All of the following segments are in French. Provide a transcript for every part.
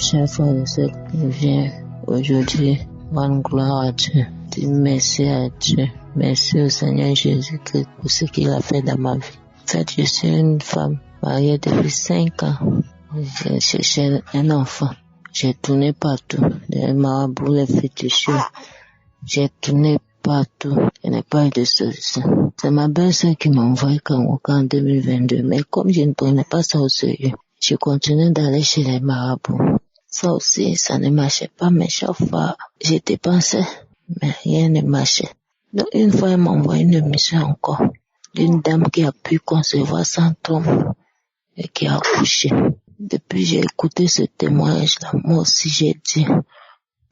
chers frères et sœurs, je viens aujourd'hui rendre gloire à Dieu, dire merci à Dieu, merci au Seigneur Jésus-Christ pour ce qu'il a fait dans ma vie. En fait, je suis une femme mariée depuis 5 ans. J'ai cherché un enfant. J'ai tourné partout, les marabouts, les féticheurs. J'ai tourné partout. Je n'ai pas eu de solution. C'est ma belle-sœur qui m'a envoyé Kangoka en 2022. Mais comme je ne prenais pas ça au sérieux, je continuais d'aller chez les marabouts. Ça aussi, ça ne marchait pas, mais chaque fois, j'ai dépensé, mais rien ne marchait. Donc, une fois, elle m'a envoyé une mission encore d'une dame qui a pu concevoir sans trompe et qui a accouché. Depuis, j'ai écouté ce témoignage-là. Moi aussi, j'ai dit,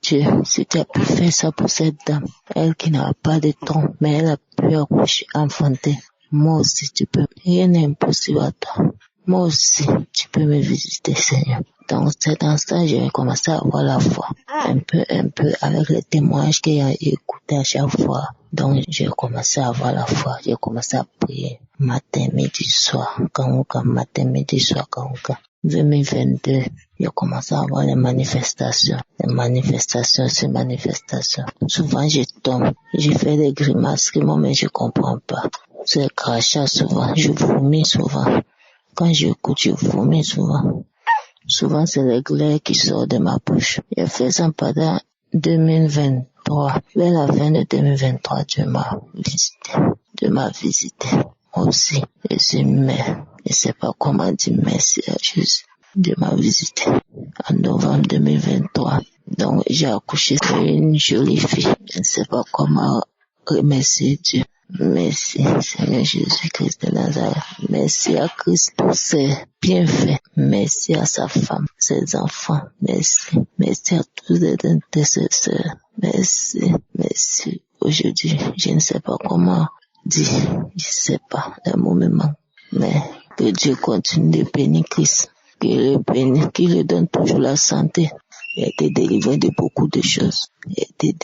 Dieu, si tu as pu faire ça pour cette dame, elle qui n'a pas de trompe, mais elle a pu accoucher, enfanter. Moi aussi, tu peux. Rien n'est impossible à toi. Moi aussi, tu peux me visiter, Seigneur. Donc, c'est dans ça que j'ai commencé à avoir la foi. Un peu, avec les témoignages qu'il y a écoutés à chaque fois. Donc, j'ai commencé à avoir la foi. J'ai commencé à prier. Matin, midi, soir. Kangoka, matin, midi, soir, Kangoka. 2022, j'ai commencé à avoir les manifestations. Les manifestations sur manifestations. Souvent, je tombe. Je fais des grimaces que moi-même je comprends pas. C'est crachat souvent. Je vomis souvent. Quand j'écoute, je vomis souvent. Souvent, c'est les glaires qui sortent de ma bouche. J'ai fait ça pendant 2023. Vers la fin de 2023, Dieu m'a visité. Moi aussi, je suis mère. Je ne sais pas comment dire merci à Jésus. Dieu m'a visité en novembre 2023. Donc, j'ai accouché sur une jolie fille. Je ne sais pas comment remercier Dieu. Merci, Seigneur Jésus-Christ de Nazareth. Merci à Christ pour ses bienfaits. Merci à sa femme, ses enfants. Merci. Merci à tous les intercesseurs. Merci. Aujourd'hui, je ne sais pas comment dire. Je ne sais pas. Le mot me manque. Mais que Dieu continue de bénir Christ. Qu'il le bénisse, qu'il lui donne toujours la santé. Il a été délivré de beaucoup de choses. Des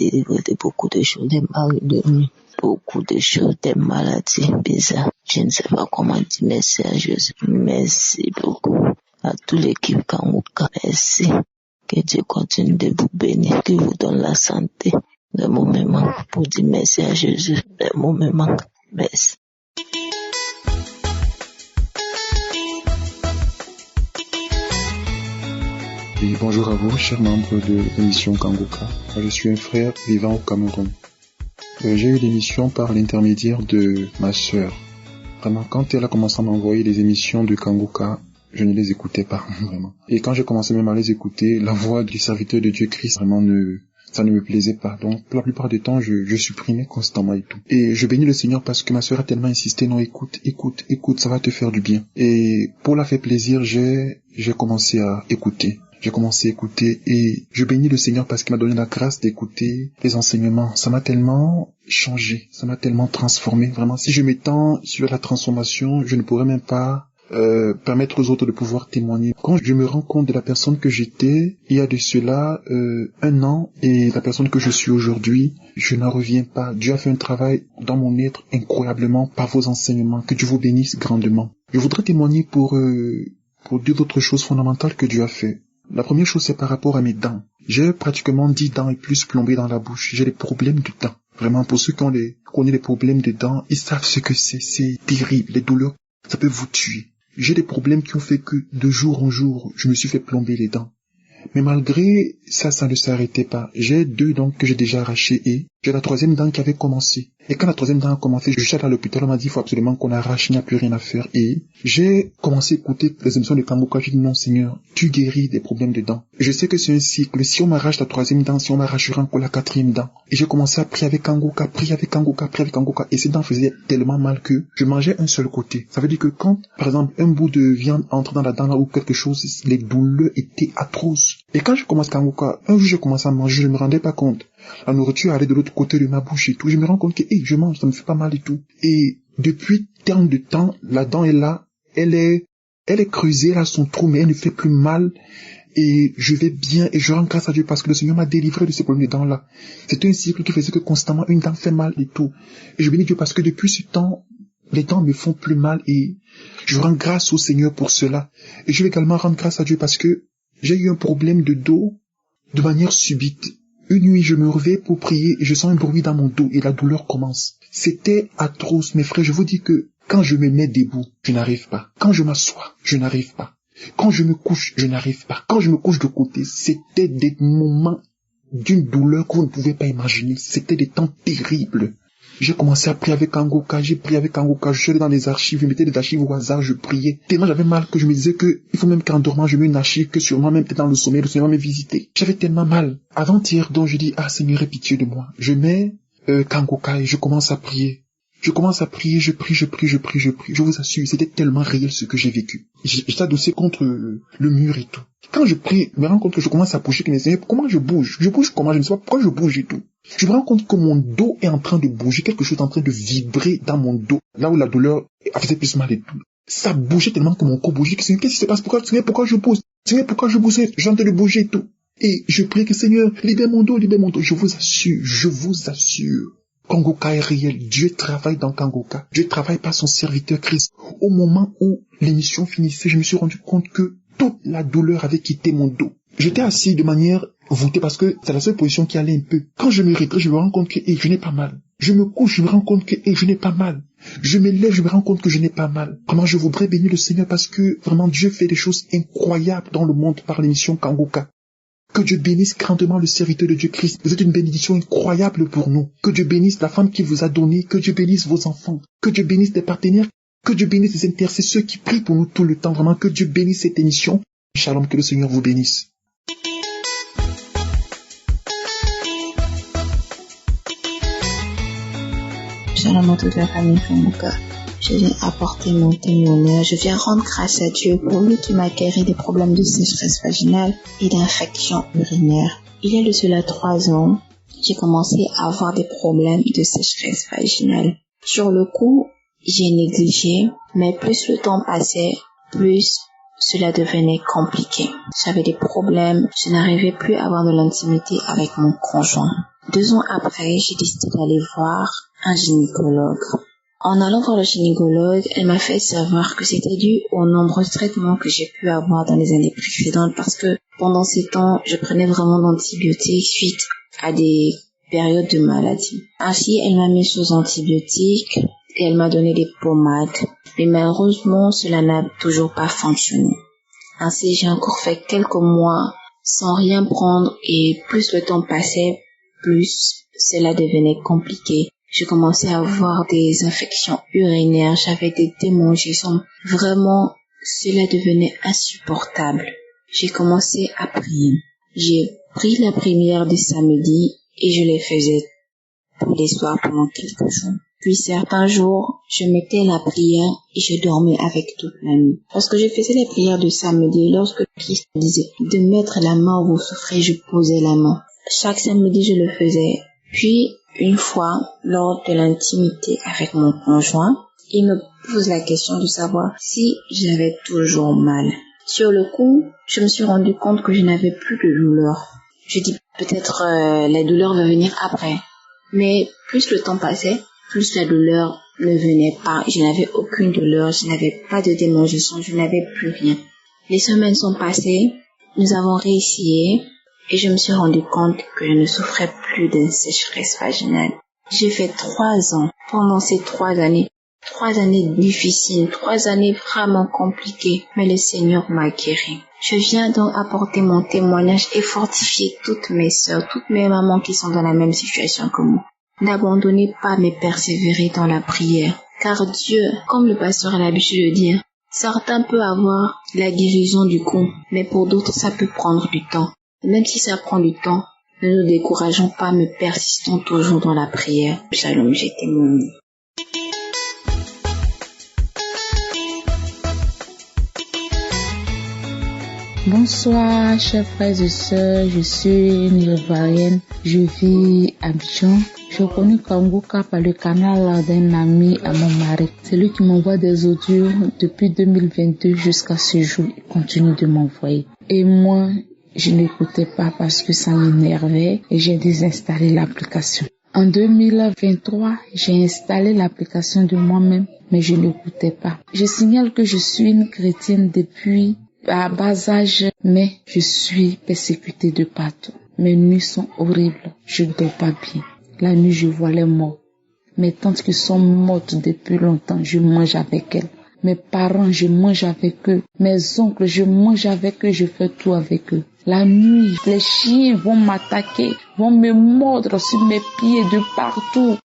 maris de nuit. Beaucoup de choses, des maladies bizarres. Je ne sais pas comment dire merci à Jésus. Merci beaucoup à toute l'équipe Kangoka. Merci. Que Dieu continue de vous bénir, qu'il vous donne la santé. Le mot me manque pour dire merci à Jésus. Le mot me manque. Merci. Et bonjour à vous, chers membres de l'émission Kangoka. Je suis un frère vivant au Cameroun. J'ai eu l'émission par l'intermédiaire de ma sœur. Vraiment, quand elle a commencé à m'envoyer les émissions de Kangoka, je ne les écoutais pas, vraiment. Et quand j'ai commencé même à les écouter, la voix du serviteur de Dieu Christ, vraiment, ça ne me plaisait pas. Donc, la plupart du temps, je supprimais constamment et tout. Et je bénis le Seigneur parce que ma sœur a tellement insisté, non, écoute, ça va te faire du bien. Et pour la faire plaisir, j'ai commencé à écouter. J'ai commencé à écouter et je bénis le Seigneur parce qu'il m'a donné la grâce d'écouter les enseignements. Ça m'a tellement changé, ça m'a tellement transformé. Vraiment, si je m'étends sur la transformation, je ne pourrais même pas permettre aux autres de pouvoir témoigner. Quand je me rends compte de la personne que j'étais il y a de cela 1 an et la personne que je suis aujourd'hui, je n'en reviens pas. Dieu a fait un travail dans mon être incroyablement par vos enseignements. Que Dieu vous bénisse grandement. Je voudrais témoigner pour 2 autres choses fondamentales que Dieu a fait. La première chose, c'est par rapport à mes dents. J'ai pratiquement 10 dents et plus plombées dans la bouche. J'ai des problèmes de dents. Vraiment, pour ceux qui ont les problèmes de dents, ils savent ce que c'est. C'est terrible. Les douleurs, ça peut vous tuer. J'ai des problèmes qui ont fait que de jour en jour, je me suis fait plomber les dents. Mais malgré ça, ça ne s'arrêtait pas. J'ai 2 dents que j'ai déjà arrachées et j'ai la 3e dent qui avait commencé. Et quand la 3e dent a commencé, je suis allé à l'hôpital, on m'a dit il faut absolument qu'on arrache, il n'y a plus rien à faire. Et j'ai commencé à écouter les émissions de Kangoka, j'ai dit non Seigneur, tu guéris des problèmes de dents. Et je sais que c'est un cycle, si on m'arrache la 3e dent, si on m'arrachera encore la 4e dent. Et j'ai commencé à prier avec Kangoka, et ces dents faisaient tellement mal que je mangeais un seul côté. Ça veut dire que quand, par exemple, un bout de viande entre dans la dent là ou quelque chose, les douleurs étaient atroces. Et quand je commence Kangoka, un jour j'ai commencé à manger, je ne me rendais pas compte. La nourriture allait de l'autre côté de ma bouche et tout. Je me rends compte que, je mange, ça me fait pas mal et tout. Et depuis tant de temps, la dent est là, elle est creusée, elle a son trou, mais elle ne fait plus mal. Et je vais bien et je rends grâce à Dieu parce que le Seigneur m'a délivré de ces problèmes de dents là. C'était un cycle qui faisait que constamment une dent fait mal et tout. Et je bénis Dieu parce que depuis ce temps, les dents me font plus mal et je rends grâce au Seigneur pour cela. Et je vais également rendre grâce à Dieu parce que J'ai eu un problème de dos de manière subite. Une nuit, je me réveille pour prier et je sens un bruit dans mon dos et la douleur commence. C'était atroce, mes frères. Je vous dis que quand je me mets debout, je n'arrive pas. Quand je m'assois, je n'arrive pas. Quand je me couche, je n'arrive pas. Quand je me couche de côté, c'était des moments d'une douleur que vous ne pouvez pas imaginer. C'était des temps terribles. J'ai commencé à prier avec Kangoka, je suis allé dans les archives, je mettais des archives au hasard, je priais. Tellement j'avais mal que je me disais que il faut même qu'en dormant, je mets une archive, que sûrement même peut-être dans le sommeil va me visiter. J'avais tellement mal. Avant-hier, donc je dis, Seigneur, aie pitié de moi. Je mets Kangoka et je commence à prier. Je prie. Je vous assure, c'était tellement réel ce que j'ai vécu. J'étais adossé contre le mur et tout. Quand je prie, je me rends compte que je commence à bouger, que mes Seigneur, comment je bouge? Je bouge comment? Je ne sais pas pourquoi je bouge et tout. Je me rends compte que mon dos est en train de bouger, quelque chose est en train de vibrer dans mon dos, là où la douleur faisait plus mal et tout. Ça bougeait tellement que mon corps bougeait. Seigneur, qu'est-ce qui se passe? Pourquoi je bouge? Seigneur, pourquoi je bouge? J'ai envie de bouger et tout. Et je prie que Seigneur, libère mon dos. Je vous assure. Kangoka est réel. Dieu travaille dans Kangoka. Dieu travaille par son serviteur Christ. Au moment où l'émission finissait, je me suis rendu compte que toute la douleur avait quitté mon dos. J'étais assis de manière voûtée parce que c'est la seule position qui allait un peu. Quand je me rétraite, je me rends compte que je n'ai pas mal. Je me couche, je me rends compte que je n'ai pas mal. Je me lève, je me rends compte que je n'ai pas mal. Vraiment, je voudrais bénir le Seigneur parce que vraiment Dieu fait des choses incroyables dans le monde par l'émission Kangoka. Que Dieu bénisse grandement le serviteur de Dieu Christ. Vous êtes une bénédiction incroyable pour nous. Que Dieu bénisse la femme qui vous a donné. Que Dieu bénisse vos enfants. Que Dieu bénisse les partenaires. Que Dieu bénisse les intercesseurs qui prient pour nous tout le temps. Vraiment, que Dieu bénisse cette émission. Shalom, que le Seigneur vous bénisse. Shalom à toute la famille Kangoka. Je viens apporter mon témoignage. Je viens rendre grâce à Dieu pour lui qui m'a guéri des problèmes de sécheresse vaginale et d'infection urinaire. Il y a de cela 3 ans, j'ai commencé à avoir des problèmes de sécheresse vaginale. Sur le coup, j'ai négligé, mais plus le temps passait, plus cela devenait compliqué. J'avais des problèmes, je n'arrivais plus à avoir de l'intimité avec mon conjoint. 2 ans après, j'ai décidé d'aller voir un gynécologue. En allant voir le gynécologue, elle m'a fait savoir que c'était dû aux nombreux traitements que j'ai pu avoir dans les années précédentes parce que pendant ces temps, je prenais vraiment d'antibiotiques suite à des périodes de maladie. Ainsi, elle m'a mis sous antibiotiques et elle m'a donné des pommades. Mais malheureusement, cela n'a toujours pas fonctionné. Ainsi, j'ai encore fait quelques mois sans rien prendre et plus le temps passait, plus cela devenait compliqué. Je commençais à avoir des infections urinaires, j'avais des démangeaisons. Vraiment, cela devenait insupportable. J'ai commencé à prier. J'ai pris la prière du samedi et je les faisais tous les soirs pendant quelques jours. Puis certains jours, je mettais la prière et je dormais avec toute la nuit. Lorsque je faisais la prière du samedi, lorsque Christ disait de mettre la main où vous souffrez, je posais la main. Chaque samedi, je le faisais. Puis, une fois, lors de l'intimité avec mon conjoint, il me pose la question de savoir si j'avais toujours mal. Sur le coup, je me suis rendu compte que je n'avais plus de douleur. Je dis peut-être la douleur va venir après. Mais plus le temps passait, plus la douleur ne venait pas. Je n'avais aucune douleur, je n'avais pas de démangeaison, je n'avais plus rien. Les semaines sont passées, nous avons réessayé. Et je me suis rendu compte que je ne souffrais plus d'une sécheresse vaginale. J'ai fait 3 ans. Pendant ces 3 années, 3 années difficiles, 3 années vraiment compliquées, mais le Seigneur m'a guéri. Je viens donc apporter mon témoignage et fortifier toutes mes sœurs, toutes mes mamans qui sont dans la même situation que moi. N'abandonnez pas mais persévérez dans la prière. Car Dieu, comme le pasteur a l'habitude de dire, certains peuvent avoir la guérison du cou, mais pour d'autres ça peut prendre du temps. Même si ça prend du temps, ne nous décourageons pas, mais persistons toujours dans la prière. Shalom, j'ai témoigné. Bonsoir, chers frères et sœurs, je suis une Ivoirienne, je vis à Abidjan. Je connais Kangoka par le canal d'un ami à mon mari. C'est lui qui m'envoie des audios depuis 2022 jusqu'à ce jour. Il continue de m'envoyer. Et moi, je n'écoutais pas parce que ça m'énervait et j'ai désinstallé l'application. En 2023, j'ai installé l'application de moi-même, mais je n'écoutais pas. Je signale que je suis une chrétienne depuis à bas âge, mais je suis persécutée de partout. Mes nuits sont horribles, je ne dors pas bien. La nuit, je vois les morts. Mes tantes qui sont mortes depuis longtemps, je mange avec elles. Mes parents, je mange avec eux. Mes oncles, je mange avec eux, je fais tout avec eux. La nuit, les chiens vont m'attaquer, vont me mordre sur mes pieds de partout.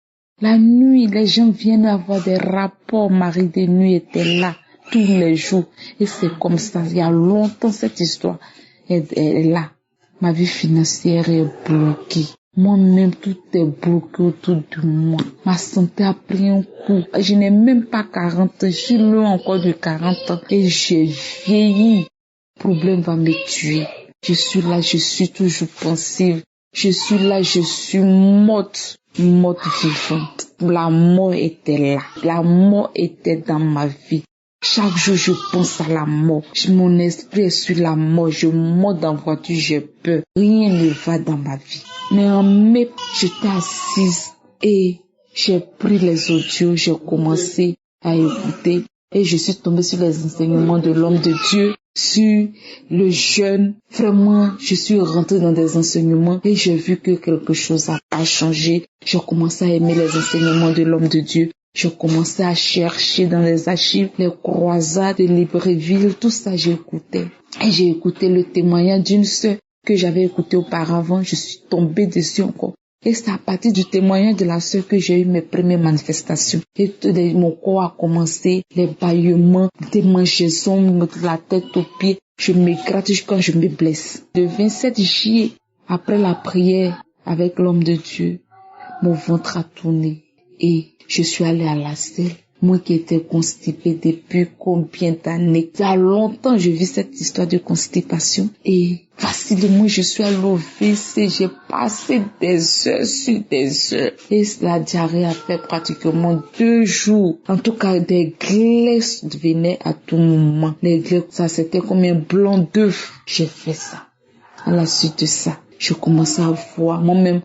La nuit, les gens viennent avoir des rapports. Marie de nuit était là tous les jours. Et c'est comme ça, il y a longtemps cette histoire. Elle est là. Ma vie financière est bloquée. Moi-même, tout est bloqué autour de moi. Ma santé a pris un coup. Je n'ai même pas 40 ans. Je suis loin encore de 40 ans. Et j'ai vieilli. Le problème va me tuer. Je suis là, je suis toujours pensive. Je suis là, je suis morte vivante. La mort était là. La mort était dans ma vie. Chaque jour, je pense à la mort. Mon esprit est sur la mort. Je monte dans la voiture, j'ai peur. Rien ne va dans ma vie. Mais en mai, j'étais assise et j'ai pris les audios, j'ai commencé à écouter et je suis tombée sur les enseignements de l'homme de Dieu, sur le jeûne. Vraiment, je suis rentrée dans des enseignements et j'ai vu que quelque chose a changé. J'ai commencé à aimer les enseignements de l'homme de Dieu. J'ai commencé à chercher dans les archives, les croisades de Libreville, tout ça j'écoutais. Et j'ai écouté le témoignage d'une sœur que j'avais écouté auparavant. Je suis tombée dessus encore. Et c'est à partir du témoignage de la sœur que j'ai eu mes premières manifestations. Et mon corps a commencé, les bâillements, des démangeaisons, de la tête aux pieds. Je me gratte jusqu'à quand je me blesse. Le 27 juillet, après la prière avec l'homme de Dieu, mon ventre a tourné et je suis allée à la selle. Moi qui étais constipée depuis combien d'années. Il y a longtemps, je vis cette histoire de constipation. Et facilement, je suis allée au WC. J'ai passé des heures sur des heures. Et la diarrhée a fait pratiquement 2 jours. En tout cas, des glaces venaient à tout moment. Les glaces, ça c'était comme un blanc d'œuf. J'ai fait ça. À la suite de ça, je commençais à voir. Moi-même,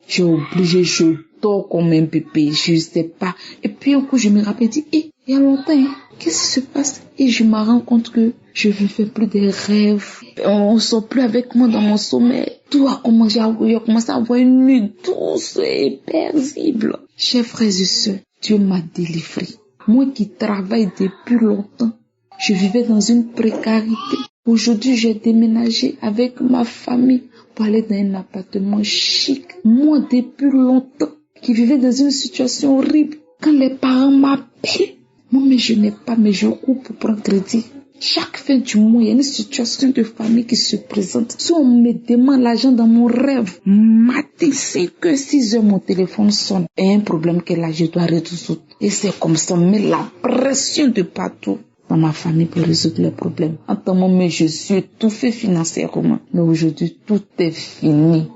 j'ai obligé, je dors comme un bébé, je sais pas. Et puis un coup, je me rappelle, il y a longtemps, qu'est-ce qui se passe? Et je me rends compte que je ne fais plus des rêves. On ne sort plus avec moi dans mon sommeil. Tout a commencé à avoir une nuit douce et paisible. Chers frères et sœurs, Dieu m'a délivré. Moi qui travaille depuis longtemps, je vivais dans une précarité. Aujourd'hui, j'ai déménagé avec ma famille pour aller dans un appartement chic. Moi, depuis longtemps, qui vivais dans une situation horrible. Quand les parents m'appellent, moi, mais je n'ai pas, mais je cours pour prendre crédit. Chaque fin du mois, il y a une situation de famille qui se présente. Si on me demande l'argent dans mon rêve, matin, c'est que 6 heures, mon téléphone sonne. Il y a un problème que là, je dois résoudre. Et c'est comme ça, on met la pression de partout dans ma famille pour résoudre les problèmes. En tant que moment, je suis étouffée financièrement. Mais aujourd'hui, tout est fini.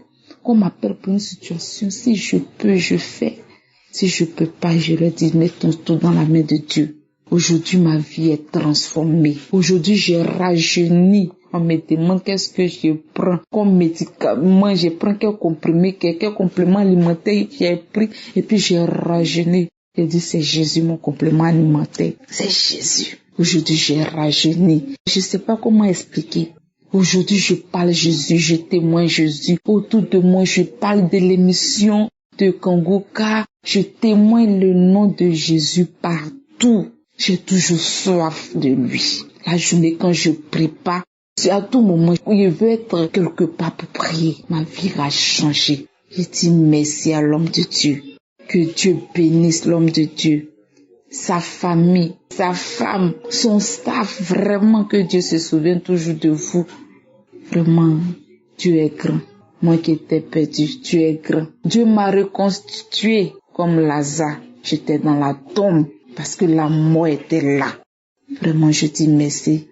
Qu'on m'appelle pour une situation, si je peux, je fais. Si je peux pas, je leur dis, mets ton tout dans la main de Dieu. Aujourd'hui, ma vie est transformée. Aujourd'hui, j'ai rajeuni. On me demande qu'est-ce que je prends comme médicament. Je prends quel complément alimentaire j'ai pris. Et puis, j'ai rajeuni. J'ai dit, c'est Jésus, mon complément alimentaire. C'est Jésus. Aujourd'hui, j'ai rajeuni. Je sais pas comment expliquer. Aujourd'hui, je parle Jésus, je témoigne Jésus. Autour de moi, je parle de l'émission de Kangoka. Je témoigne le nom de Jésus partout. J'ai toujours soif de lui. La journée, quand je prie pas, c'est à tout moment où je veux être quelque part pour prier. Ma vie va changer. Je dis merci à l'homme de Dieu. Que Dieu bénisse l'homme de Dieu. Sa famille, sa femme, son staff, vraiment que Dieu se souvienne toujours de vous. Vraiment, Dieu est grand. Moi qui étais perdu, Dieu est grand. Dieu m'a reconstitué comme Lazare. J'étais dans la tombe parce que la mort était là. Vraiment, je dis merci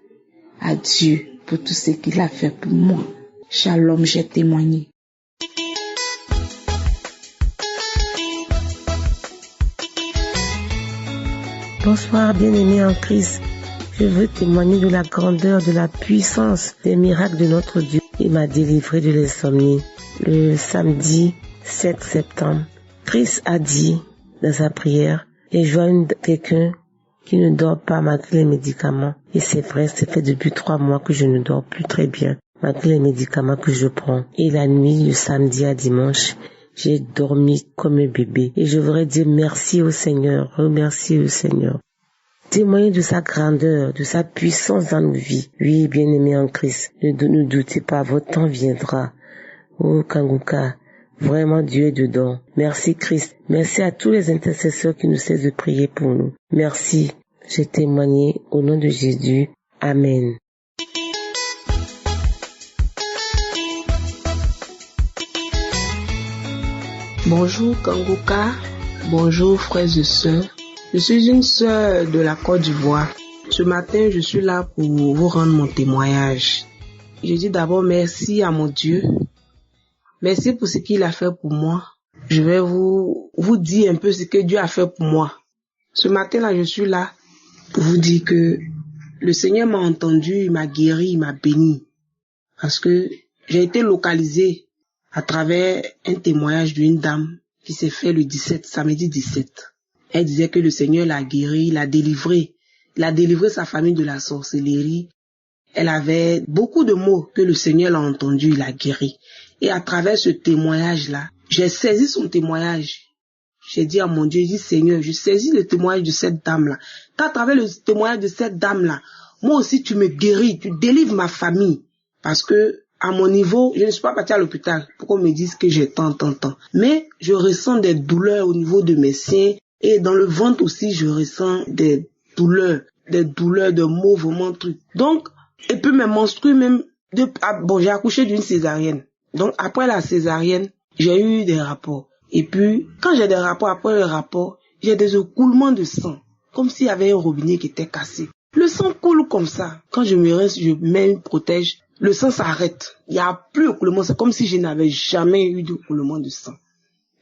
à Dieu pour tout ce qu'il a fait pour moi. Shalom, j'ai témoigné. Bonsoir bien-aimés en Christ. Je veux témoigner de la grandeur, de la puissance des miracles de notre Dieu. Il m'a délivré de l'insomnie le samedi 7 septembre. Christ a dit dans sa prière, et joigne quelqu'un qui ne dort pas malgré les médicaments. Et c'est vrai, ça fait depuis 3 mois que je ne dors plus très bien, malgré les médicaments que je prends. Et la nuit, du samedi à dimanche, j'ai dormi comme un bébé. Et je voudrais dire merci au Seigneur, remercier le Seigneur. Témoigner de sa grandeur, de sa puissance dans nos vies. Oui, bien-aimés en Christ, ne doutez pas, votre temps viendra. Oh Kanguka, vraiment Dieu est dedans. Merci Christ. Merci à tous les intercesseurs qui nous cessent de prier pour nous. Merci. J'ai témoigné au nom de Jésus. Amen. Bonjour Kanguka, bonjour frères et sœurs. Je suis une sœur de la Côte d'Ivoire. Ce matin, je suis là pour vous rendre mon témoignage. Je dis d'abord merci à mon Dieu. Merci pour ce qu'il a fait pour moi. Je vais vous dire un peu ce que Dieu a fait pour moi. Ce matin-là, je suis là pour vous dire que le Seigneur m'a entendu, il m'a guéri, il m'a béni. Parce que j'ai été localisé à travers un témoignage d'une dame qui s'est fait le samedi 17. Elle disait que le Seigneur l'a guéri, l'a délivré. Il a délivré sa famille de la sorcellerie. Elle avait beaucoup de mots que le Seigneur l'a entendu, il a guéri. Et à travers ce témoignage-là, j'ai saisi son témoignage. J'ai dit à mon Dieu, j'ai dit Seigneur, je saisis le témoignage de cette dame-là. Qu'à travers le témoignage de cette dame-là, moi aussi tu me guéris, tu délivres ma famille. Parce que à mon niveau, je ne suis pas partie à l'hôpital pour qu'on me dise que j'ai tant. Mais je ressens des douleurs au niveau de mes seins et dans le ventre aussi, je ressens des douleurs de maux, vraiment trucs. Donc, et puis mes menstrues même, j'ai accouché d'une césarienne. Donc après la césarienne, j'ai eu des rapports. Et puis, quand j'ai des rapports, après le rapport, j'ai des écoulements de sang. Comme s'il y avait un robinet qui était cassé. Le sang coule comme ça. Quand je me rince, je mets une protège. Le sang s'arrête. Il n'y a plus d'écoulement. C'est comme si je n'avais jamais eu d'écoulement de sang.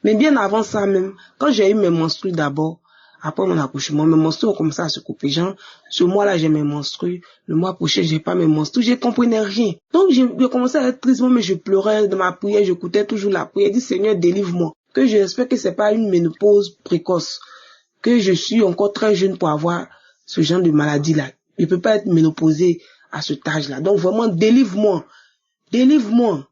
Mais bien avant ça même, quand j'ai eu mes menstrues d'abord, après mon accouchement, mes menstrues ont commencé à se couper. Genre, ce mois-là, j'ai mes menstrues. Le mois prochain, j'ai pas mes menstrues. Je comprenais rien. Donc, j'ai commencé à être triste, mais je pleurais dans ma prière. J'écoutais toujours la prière. Je dis, Seigneur, délivre-moi. Que j'espère que c'est pas une ménopause précoce. Que je suis encore très jeune pour avoir ce genre de maladie-là. Je peux pas être ménopausée à cet âge-là. Donc, vraiment, délivre-moi. Délivre-moi.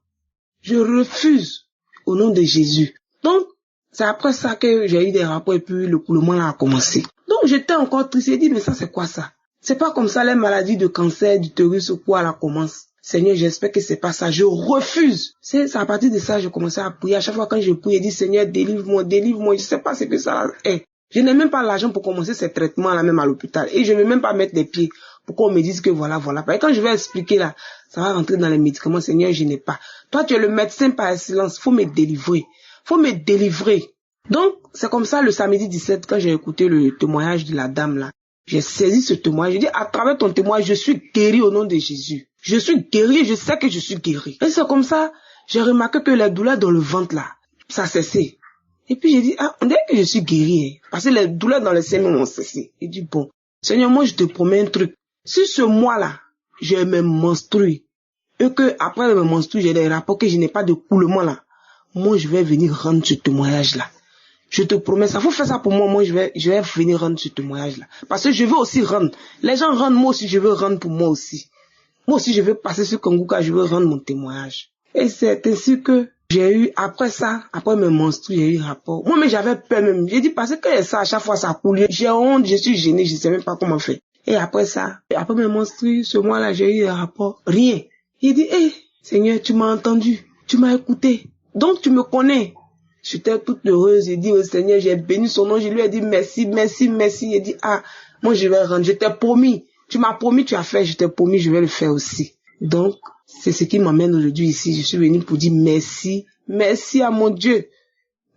Je refuse au nom de Jésus. Donc, c'est après ça que j'ai eu des rapports et puis le coulement là a commencé. Donc, j'étais encore triste. J'ai dit, mais ça, c'est quoi ça? C'est pas comme ça les maladies de cancer, d'utérus ou quoi, là commence. Seigneur, j'espère que c'est pas ça. Je refuse. C'est à partir de ça, je commençais à prier. À chaque fois quand je prie, je dis, Seigneur, délivre-moi, délivre-moi. Je sais pas ce que ça est. Je n'ai même pas l'argent pour commencer ces traitements là même à l'hôpital. Et je ne vais même pas mettre des pieds pour qu'on me dise que voilà. Et quand je vais expliquer là, ça va rentrer dans les médicaments. Seigneur, je n'ai pas. Toi, tu es le médecin par excellence. Faut me délivrer. Donc, c'est comme ça le samedi 17, quand j'ai écouté le témoignage de la dame là, j'ai saisi ce témoignage. J'ai dit, à travers ton témoignage, je suis guéri au nom de Jésus. Je suis guéri et je sais que je suis guéri. Et c'est comme ça, j'ai remarqué que les douleurs dans le ventre là, ça cessait. Et puis j'ai dit, on dirait que je suis guéri. Parce que les douleurs dans les seins ont cessé. J'ai dit, bon, Seigneur, moi je te promets un truc. Si ce mois-là, j'ai mes menstrues, et que après mes menstrues, j'ai des rapports que je n'ai pas de coulement là, moi je vais venir rendre ce témoignage là. Je te promets ça. Faut faire ça pour moi. Moi, je vais venir rendre ce témoignage-là. Parce que je veux aussi rendre. Les gens rendent, moi aussi, je veux rendre pour moi aussi. Moi aussi, je veux passer sur Kanguka, je veux rendre mon témoignage. Et c'est ainsi que j'ai eu, après ça, après mes menstrues, j'ai eu rapport. Moi, mais j'avais peur même. J'ai dit, parce que ça, à chaque fois, ça coule. J'ai honte, je suis gênée, je sais même pas comment faire. Et après ça, après mes menstrues, ce mois-là, j'ai eu un rapport. Rien. Il dit, Seigneur, tu m'as entendu. Tu m'as écouté. Donc, tu me connais. J'étais toute heureuse, j'ai dit au Seigneur, j'ai béni son nom, je lui ai dit merci. Il dit, moi je vais rendre, je t'ai promis. Tu m'as promis, tu as fait, je t'ai promis, je vais le faire aussi. Donc, c'est ce qui m'amène aujourd'hui ici. Je suis venue pour dire merci à mon Dieu.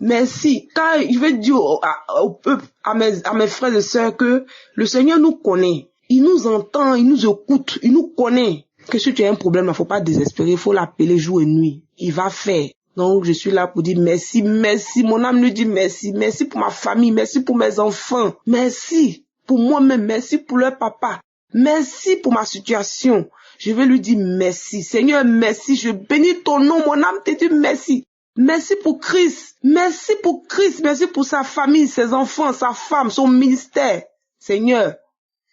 Merci. Car je vais dire au peuple, à mes frères et sœurs que le Seigneur nous connaît. Il nous entend, il nous écoute, il nous connaît. Que si tu as un problème, il ne faut pas désespérer, il faut l'appeler jour et nuit. Il va faire. Donc, je suis là pour dire merci. Mon âme lui dit merci. Merci pour ma famille. Merci pour mes enfants. Merci pour moi-même. Merci pour leur papa. Merci pour ma situation. Je vais lui dire merci. Seigneur, merci. Je bénis ton nom. Mon âme te dit merci. Merci pour Christ. Merci pour Christ. Merci pour sa famille, ses enfants, sa femme, son ministère. Seigneur,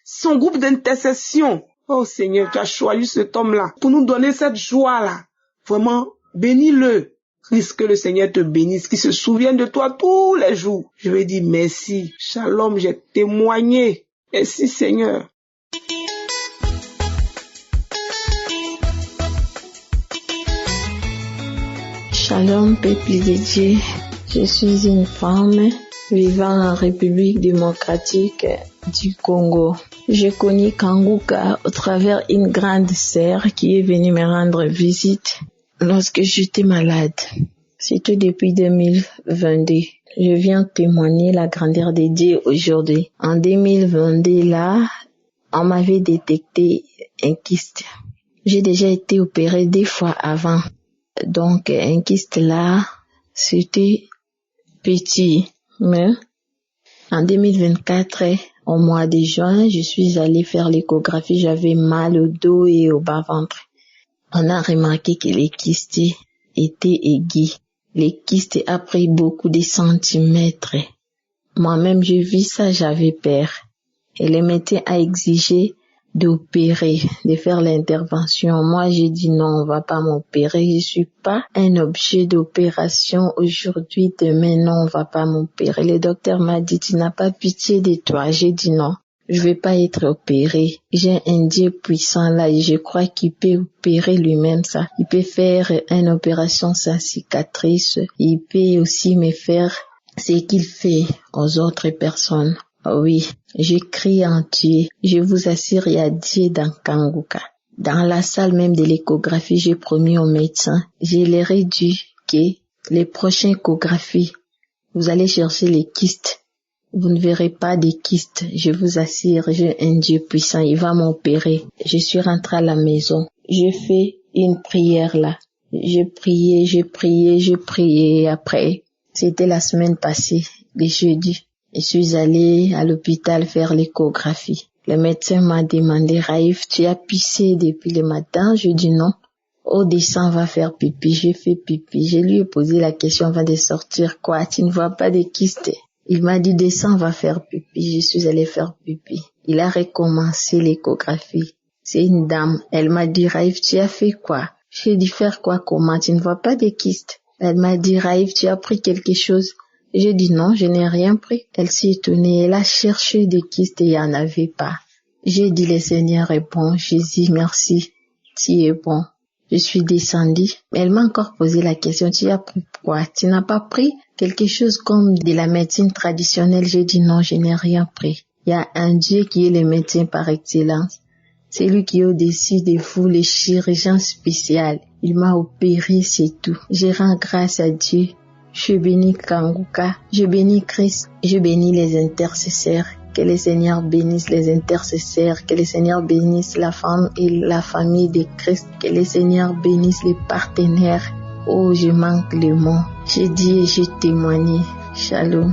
son groupe d'intercession. Oh Seigneur, tu as choisi cet homme-là pour nous donner cette joie-là. Vraiment, bénis-le. Puisque le Seigneur te bénisse, qu'il se souvienne de toi tous les jours. Je vais dire merci. Shalom, j'ai témoigné. Merci Seigneur. Shalom, peuple de Dieu. Je suis une femme vivant en République démocratique du Congo. Je connais Kanguka au travers une grande sœur qui est venue me rendre visite lorsque j'étais malade. C'était depuis 2022. Je viens témoigner la grandeur de Dieu aujourd'hui. En 2022, là, on m'avait détecté un kyste. J'ai déjà été opérée 2 fois avant. Donc, un kyste là, c'était petit. Mais en 2024, au mois de juin, je suis allée faire l'échographie. J'avais mal au dos et au bas-ventre. On a remarqué que les kystes étaient aigus. Les kystes a pris beaucoup de centimètres. Moi-même, j'ai vu ça, j'avais peur. Et le médecin a exigé d'opérer, de faire l'intervention. Moi, j'ai dit non, on va pas m'opérer. Je suis pas un objet d'opération aujourd'hui, demain, non, on va pas m'opérer. Le docteur m'a dit, tu n'as pas pitié de toi. J'ai dit non, je vais pas être opéré. J'ai un Dieu puissant là et je crois qu'il peut opérer lui-même ça. Il peut faire une opération sans cicatrice. Il peut aussi me faire ce qu'il fait aux autres personnes. Oui, je crie en Dieu. Je vous assure, il y a Dieu dans Kanguka. Dans la salle même de l'échographie, j'ai promis au médecin, je leur ai dit que les prochaines échographies, vous allez chercher les kystes. Vous ne verrez pas des kystes. Je vous assure, j'ai un Dieu puissant, il va m'opérer. Je suis rentrée à la maison. J'ai fait une prière là. J'ai prié. Après, c'était la semaine passée, le jeudi. Je suis allée à l'hôpital faire l'échographie. Le médecin m'a demandé, Raïf, tu as pissé depuis le matin? Je dis non. Oh, descends, va faire pipi. J'ai fait pipi. Je lui ai posé la question avant de sortir. Quoi, tu ne vois pas de kyste? Il m'a dit, descends, va faire pipi. Je suis allée faire pipi. Il a recommencé l'échographie. C'est une dame. Elle m'a dit, Raïf, tu as fait quoi? J'ai dit, faire quoi, comment? Tu ne vois pas de kyste? Elle m'a dit, Raïf, tu as pris quelque chose? J'ai dit non, je n'ai rien pris. Elle s'est étonnée, elle a cherché des kystes et il n'y en avait pas. J'ai dit le Seigneur est bon, Jésus merci, tu es bon. Je suis descendue, mais elle m'a encore posé la question, tu as pris quoi? Tu n'as pas pris quelque chose comme de la médecine traditionnelle? J'ai dit non, je n'ai rien pris. Il y a un Dieu qui est le médecin par excellence. C'est lui qui est au-dessus de vous, le chirurgien spécial. Il m'a opéré, c'est tout. Je rends grâce à Dieu. Je bénis Kanguka, je bénis Christ, je bénis les intercesseurs. Que le Seigneur bénisse les intercesseurs, que le Seigneur bénisse la femme et la famille de Christ, que le Seigneur bénisse les partenaires. Oh, je manque le mot. Je dis et je témoigne. Shalom.